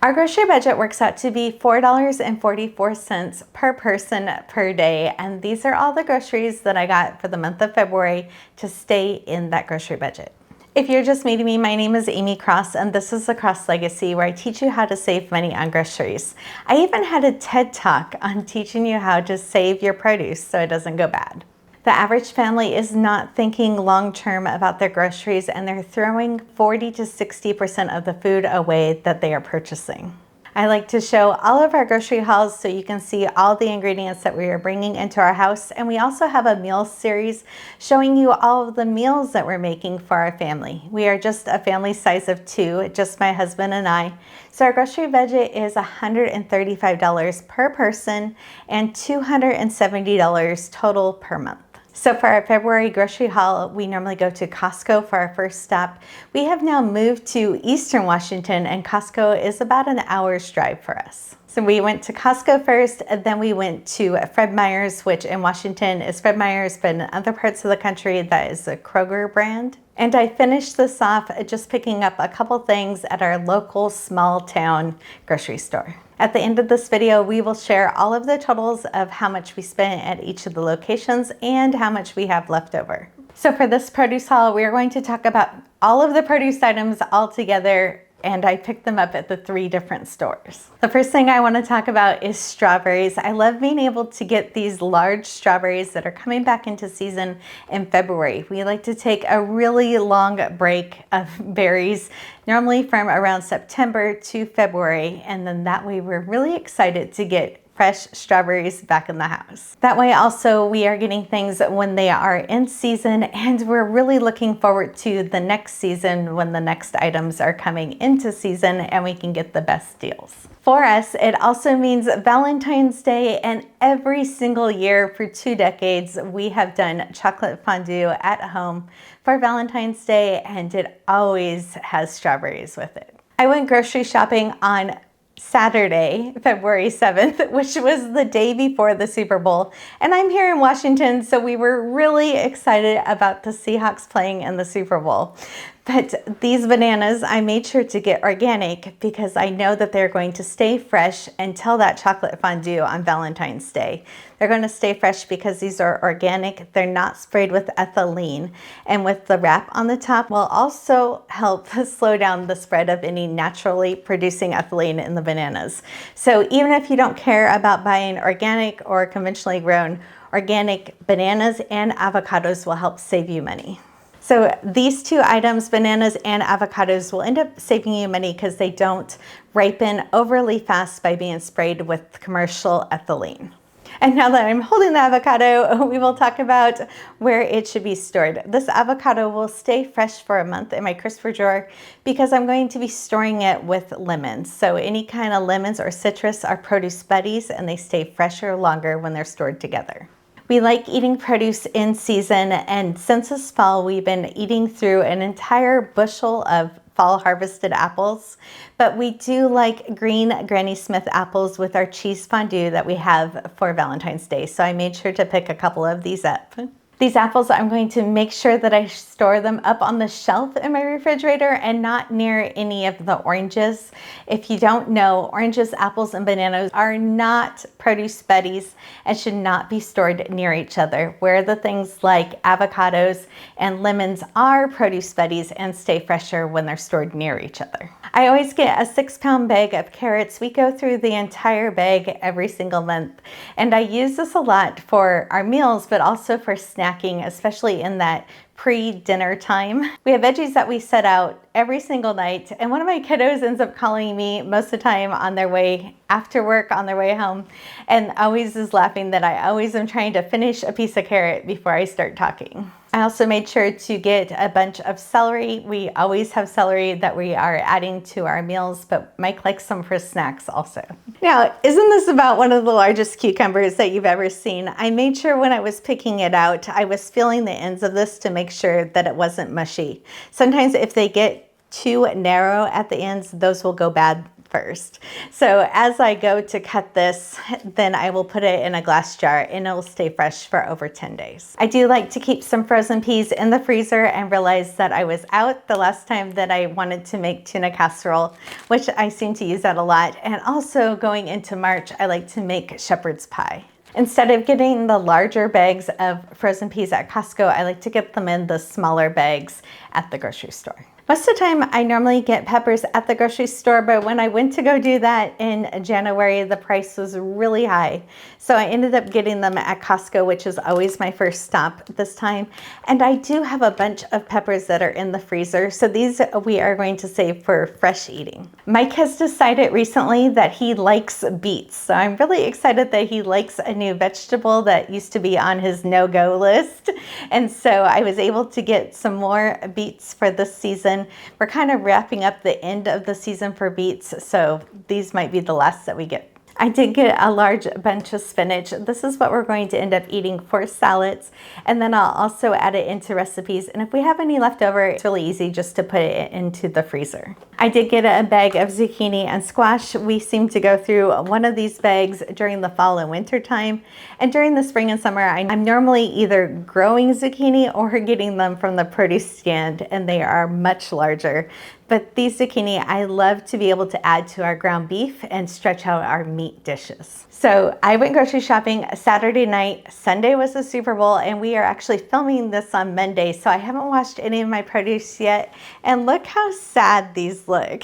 Our grocery budget works out to be $4.44 per person per day, and these are all the groceries that I got for the month of February to stay in that grocery budget. If you're just meeting me, my name is Amy Cross, and this is the Cross Legacy, where I teach you how to save money on groceries. I even had a TED Talk on teaching you how to save your produce so it doesn't go bad. The average family is not thinking long-term about their groceries, and they're throwing 40 to 60% of the food away that they are purchasing. I like to show all of our grocery hauls so you can see all the ingredients that we are bringing into our house, and we also have a meal series showing you all of the meals that we're making for our family. We are just a family size of 2, just my husband and I, so our grocery budget is $135 per person and $270 total per month. So for our February grocery haul, we normally go to Costco for our first stop. We have now moved to Eastern Washington, and Costco is about an hour's drive for us. So we went to Costco first, and then we went to Fred Meyer's, which in Washington is Fred Meyer's, but in other parts of the country, that is a Kroger brand. And I finished this off just picking up a couple things at our local small town grocery store. At the end of this video, we will share all of the totals of how much we spent at each of the locations and how much we have left over. So for this produce haul, we are going to talk about all of the produce items all together, and I picked them up at the 3 different stores. The first thing I want to talk about is strawberries. I love being able to get these large strawberries that are coming back into season in February. We like to take a really long break of berries, normally from around September to February, and then that way we're really excited to get fresh strawberries back in the house. That way also we are getting things when they are in season, and we're really looking forward to the next season when the next items are coming into season and we can get the best deals. For us, it also means Valentine's Day, and every single year for 2 decades, we have done chocolate fondue at home for Valentine's Day, and it always has strawberries with it. I went grocery shopping on Saturday, February 7th, which was the day before the Super Bowl. And I'm here in Washington, so we were really excited about the Seahawks playing in the Super Bowl. But these bananas, I made sure to get organic because I know that they're going to stay fresh until that chocolate fondue on Valentine's Day. They're going to stay fresh because these are organic. They're not sprayed with ethylene. And with the wrap on the top will also help slow down the spread of any naturally producing ethylene in the bananas. So even if you don't care about buying organic or conventionally grown, organic bananas and avocados will help save you money. So these 2 items, bananas and avocados, will end up saving you money because they don't ripen overly fast by being sprayed with commercial ethylene. And now that I'm holding the avocado, we will talk about where it should be stored. This avocado will stay fresh for a month in my crisper drawer because I'm going to be storing it with lemons. So any kind of lemons or citrus are produce buddies, and they stay fresher longer when they're stored together. We like eating produce in season, and since this fall, we've been eating through an entire bushel of fall harvested apples, but we do like green Granny Smith apples with our cheese fondue that we have for Valentine's Day. So I made sure to pick a couple of these up. These apples, I'm going to make sure that I store them up on the shelf in my refrigerator and not near any of the oranges. If you don't know, oranges, apples, and bananas are not produce buddies and should not be stored near each other, where the things like avocados and lemons are produce buddies and stay fresher when they're stored near each other. I always get a 6-pound bag of carrots. We go through the entire bag every single month, and I use this a lot for our meals, but also for snacking, especially in that pre-dinner time. We have veggies that we set out every single night, and one of my kiddos ends up calling me most of the time on their way after work, on their way home, and always is laughing that I always am trying to finish a piece of carrot before I start talking. I also made sure to get a bunch of celery. We always have celery that we are adding to our meals, but Mike likes some for snacks also. Now, isn't this about one of the largest cucumbers that you've ever seen? I made sure when I was picking it out, I was feeling the ends of this to make sure that it wasn't mushy. Sometimes if they get too narrow at the ends, those will go bad first. So as I go to cut this, then I will put it in a glass jar and it will stay fresh for over 10 days. I do like to keep some frozen peas in the freezer and realized that I was out the last time that I wanted to make tuna casserole, which I seem to use that a lot. And also going into March, I like to make shepherd's pie. Instead of getting the larger bags of frozen peas at Costco, I like to get them in the smaller bags at the grocery store. Most of the time, I normally get peppers at the grocery store, but when I went to go do that in January, the price was really high. So I ended up getting them at Costco, which is always my first stop this time. And I do have a bunch of peppers that are in the freezer, so these we are going to save for fresh eating. Mike has decided recently that he likes beets, so I'm really excited that he likes a new vegetable that used to be on his no-go list. And so I was able to get some more beets for this season. We're kind of wrapping up the end of the season for beets, so these might be the last that we get. I did get a large bunch of spinach. This is what we're going to end up eating for salads, and then I'll also add it into recipes. And if we have any left over, it's really easy just to put it into the freezer. I did get a bag of zucchini and squash. We seem to go through one of these bags during the fall and winter time. And during the spring and summer, I'm normally either growing zucchini or getting them from the produce stand, and they are much larger. But these zucchini, I love to be able to add to our ground beef and stretch out our meat dishes. So I went grocery shopping Saturday night. Sunday was the Super Bowl, and we are actually filming this on Monday, so I haven't washed any of my produce yet. And look how sad these look.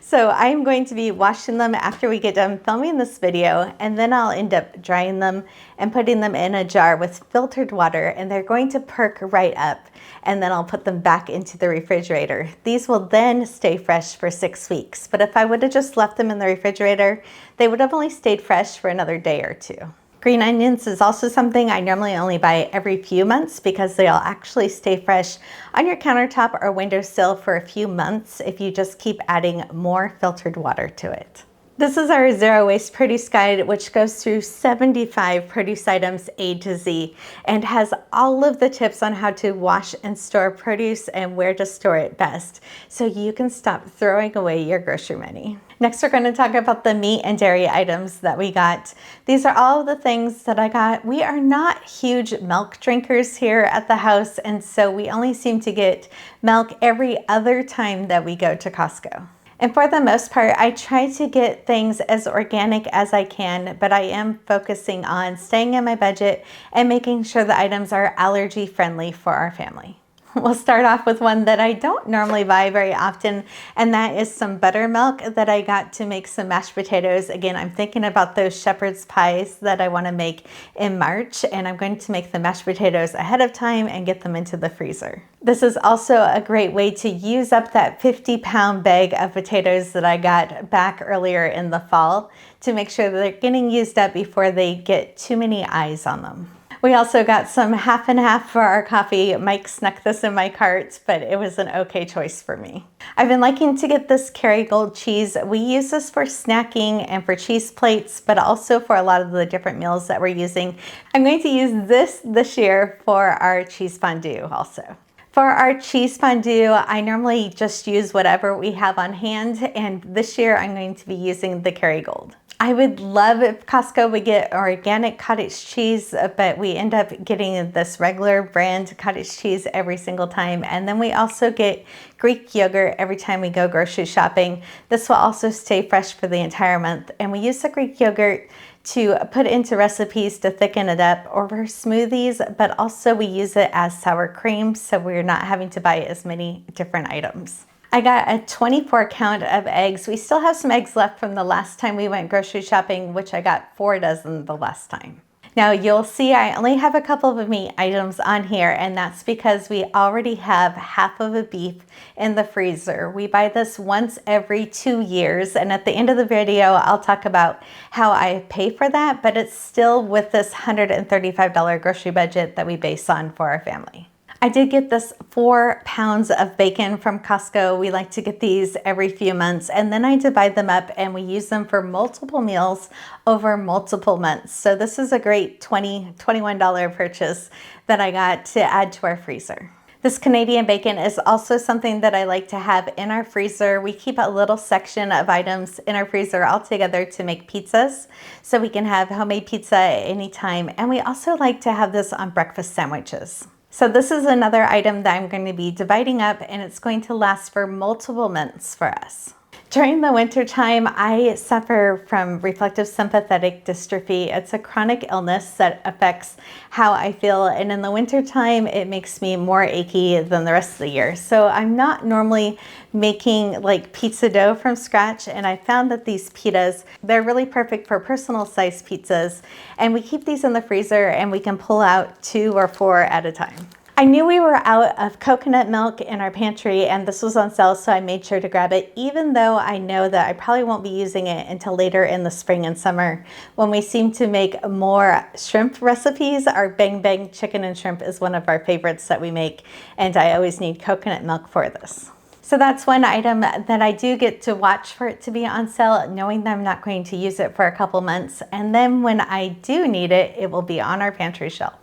So I'm going to be washing them after we get done filming this video, and then I'll end up drying them and putting them in a jar with filtered water, and they're going to perk right up. And then I'll put them back into the refrigerator. These will then stay fresh for 6 weeks. But if I would have just left them in the refrigerator, they would have only stayed fresh for another day or two. Green onions is also something I normally only buy every few months because they'll actually stay fresh on your countertop or windowsill for a few months if you just keep adding more filtered water to it. This is our zero waste produce guide, which goes through 75 produce items A to Z and has all of the tips on how to wash and store produce and where to store it best, so you can stop throwing away your grocery money. Next, we're going to talk about the meat and dairy items that we got. These are all of the things that I got. We are not huge milk drinkers here at the house, and so we only seem to get milk every other time that we go to Costco. And for the most part, I try to get things as organic as I can, but I am focusing on staying in my budget and making sure the items are allergy friendly for our family. We'll start off with one that I don't normally buy very often, and that is some buttermilk that I got to make some mashed potatoes. Again, I'm thinking about those shepherd's pies that I want to make in March, and I'm going to make the mashed potatoes ahead of time and get them into the freezer. This is also a great way to use up that 50-pound bag of potatoes that I got back earlier in the fall to make sure that they're getting used up before they get too many eyes on them. We also got some half and half for our coffee. Mike snuck this in my cart, but it was an okay choice for me. I've been liking to get this Kerrygold cheese. We use this for snacking and for cheese plates, but also for a lot of the different meals that we're using. I'm going to use this year for our cheese fondue also. For our cheese fondue, I normally just use whatever we have on hand, and this year I'm going to be using the Kerrygold. I would love if Costco would get organic cottage cheese, but we end up getting this regular brand cottage cheese every single time. And then we also get Greek yogurt every time we go grocery shopping. This will also stay fresh for the entire month. And we use the Greek yogurt to put into recipes to thicken it up or for smoothies, but also we use it as sour cream, so we're not having to buy as many different items. I got a 24 count of eggs. We still have some eggs left from the last time we went grocery shopping, which I got 4 dozen the last time. Now you'll see I only have a couple of meat items on here, and that's because we already have half of a beef in the freezer. We buy this once every 2 years, and at the end of the video I'll talk about how I pay for that, but it's still with this $135 grocery budget that we base on for our family. I did get this 4 pounds of bacon from Costco. We like to get these every few months, and then I divide them up and we use them for multiple meals over multiple months. So this is a great $21 purchase that I got to add to our freezer. This Canadian bacon is also something that I like to have in our freezer. We keep a little section of items in our freezer all together to make pizzas, so we can have homemade pizza at any time. And we also like to have this on breakfast sandwiches. So this is another item that I'm going to be dividing up, and it's going to last for multiple months for us. During the winter time, I suffer from reflective sympathetic dystrophy. It's a chronic illness that affects how I feel, and in the winter time, it makes me more achy than the rest of the year. So I'm not normally making like pizza dough from scratch, and I found that these pitas, they're really perfect for personal size pizzas, and we keep these in the freezer and we can pull out 2 or 4 at a time. I knew we were out of coconut milk in our pantry and this was on sale, so I made sure to grab it, even though I know that I probably won't be using it until later in the spring and summer when we seem to make more shrimp recipes. Our bang bang chicken and shrimp is one of our favorites that we make, and I always need coconut milk for this. So that's one item that I do get to watch for it to be on sale, knowing that I'm not going to use it for a couple months. And then when I do need it, it will be on our pantry shelf.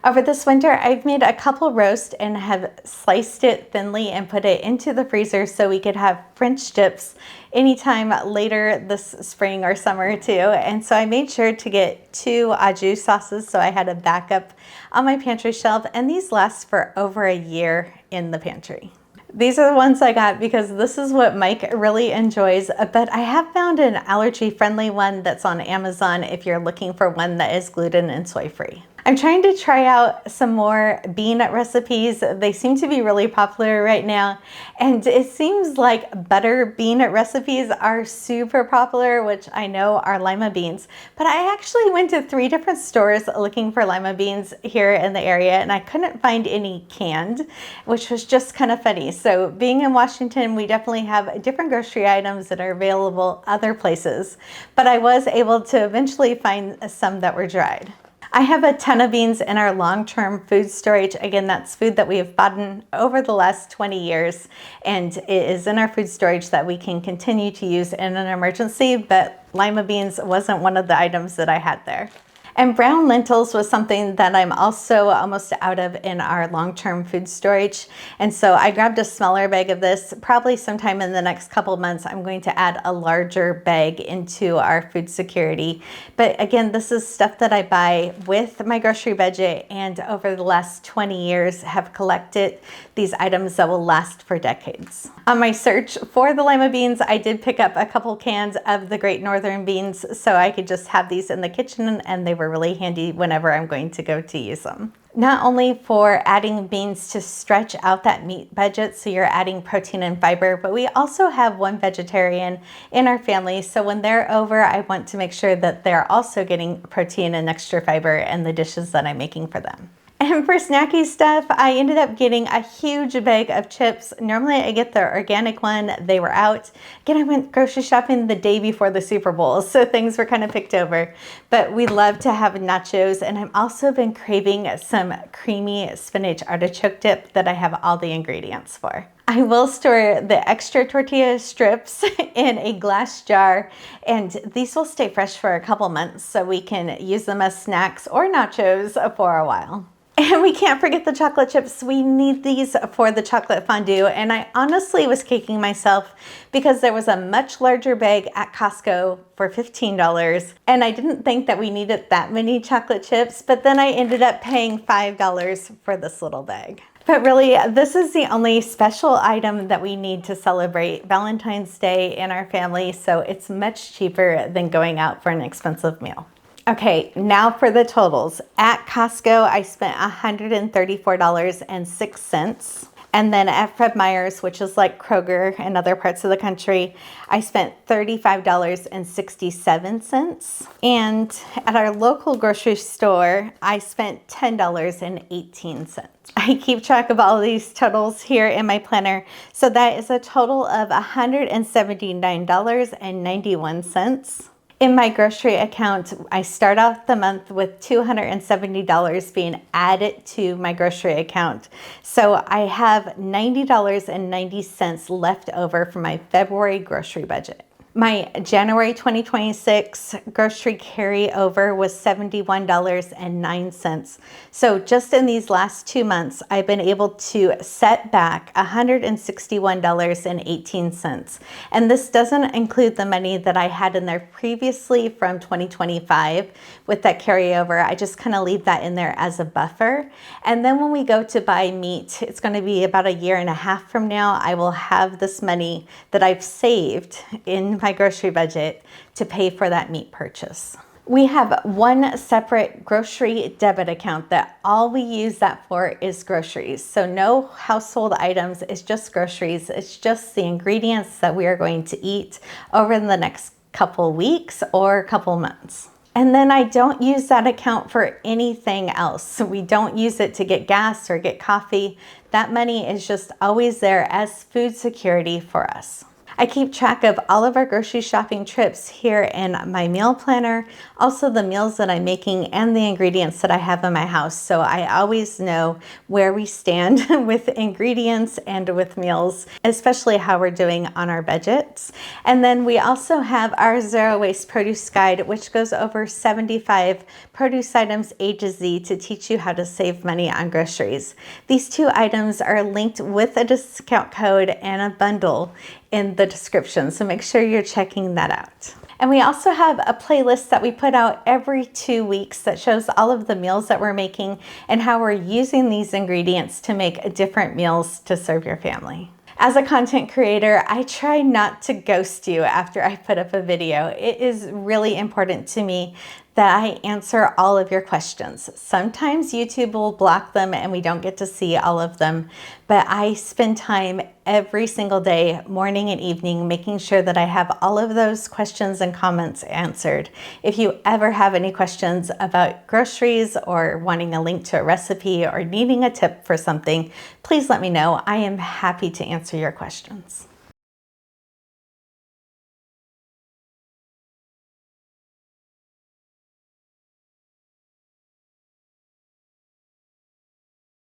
Over this winter, I've made a couple roast and have sliced it thinly and put it into the freezer so we could have French dips anytime later this spring or summer too. And so I made sure to get 2 𝐂𝐎𝐍𝐍𝐄𝐎 sauces so I had a backup on my pantry shelf, and these last for over a year in the pantry. These are the ones I got because this is what Mike really enjoys, but I have found an allergy-friendly one that's on Amazon if you're looking for one that is gluten and soy-free. I'm trying to try out some more bean recipes. They seem to be really popular right now, and it seems like butter bean recipes are super popular, which I know are lima beans, but I actually went to 3 different stores looking for lima beans here in the area, and I couldn't find any canned, which was just kind of funny. So being in Washington, we definitely have different grocery items that are available other places, but I was able to eventually find some that were dried. I have a ton of beans in our long-term food storage. Again, that's food that we have bought in over the last 20 years, and it is in our food storage that we can continue to use in an emergency, but lima beans wasn't one of the items that I had there. And brown lentils was something that I'm also almost out of in our long-term food storage. And so I grabbed a smaller bag of this. Probably sometime in the next couple months, I'm going to add a larger bag into our food security. But again, this is stuff that I buy with my grocery budget, and over the last 20 years have collected these items that will last for decades. On my search for the lima beans, I did pick up a couple cans of the Great Northern beans so I could just have these in the kitchen, and they were really handy whenever I'm going to go to use them. Not only for adding beans to stretch out that meat budget, so you're adding protein and fiber, but we also have one vegetarian in our family, so when they're over, I want to make sure that they're also getting protein and extra fiber in the dishes that I'm making for them. And for snacky stuff, I ended up getting a huge bag of chips. Normally I get the organic one. They were out. Again, I went grocery shopping the day before the Super Bowl, so things were kind of picked over. But we love to have nachos, and I've also been craving some creamy spinach artichoke dip that I have all the ingredients for. I will store the extra tortilla strips in a glass jar, and these will stay fresh for a couple months so we can use them as snacks or nachos for a while. And we can't forget the chocolate chips. We need these for the chocolate fondue, and I honestly was kicking myself because there was a much larger bag at Costco for $15, and I didn't think that we needed that many chocolate chips, but then I ended up paying $5 for this little bag. But really, this is the only special item that we need to celebrate Valentine's Day in our family, so it's much cheaper than going out for an expensive meal. Okay, now for the totals. At Costco, I spent $134.06. And then at Fred Meyer's, which is like Kroger and other parts of the country, I spent $35.67. And at our local grocery store, I spent $10.18. I keep track of all of these totals here in my planner. So that is a total of $179.91. In my grocery account, I start off the month with $270 being added to my grocery account. So I have $90.90 left over for my February grocery budget. My January 2026 grocery carryover was $71.09. So just in these last 2 months, I've been able to set back $161.18. And this doesn't include the money that I had in there previously from 2025 with that carryover. I just kind of leave that in there as a buffer. And then when we go to buy meat, it's going to be about a year and a half from now, I will have this money that I've saved in my grocery budget to pay for that meat purchase. We have one separate grocery debit account that all we use that for is groceries. So no household items, it's just groceries. It's just the ingredients that we are going to eat over the next couple weeks or couple months. And then I don't use that account for anything else. So we don't use it to get gas or get coffee. That money is just always there as food security for us. I keep track of all of our grocery shopping trips here in my meal planner, also the meals that I'm making and the ingredients that I have in my house. So I always know where we stand with ingredients and with meals, especially how we're doing on our budgets. And then we also have our Zero Waste Produce Guide, which goes over 75 produce items A to Z to teach you how to save money on groceries. These 2 items are linked with a discount code and a bundle in the description, so make sure you're checking that out. And we also have a playlist that we put out every 2 weeks that shows all of the meals that we're making and how we're using these ingredients to make different meals to serve your family. As a content creator, I try not to ghost you after I put up a video. It is really important to me that I answer all of your questions. Sometimes YouTube will block them and we don't get to see all of them, but I spend time every single day, morning and evening, making sure that I have all of those questions and comments answered. If you ever have any questions about groceries or wanting a link to a recipe or needing a tip for something, please let me know. I am happy to answer your questions.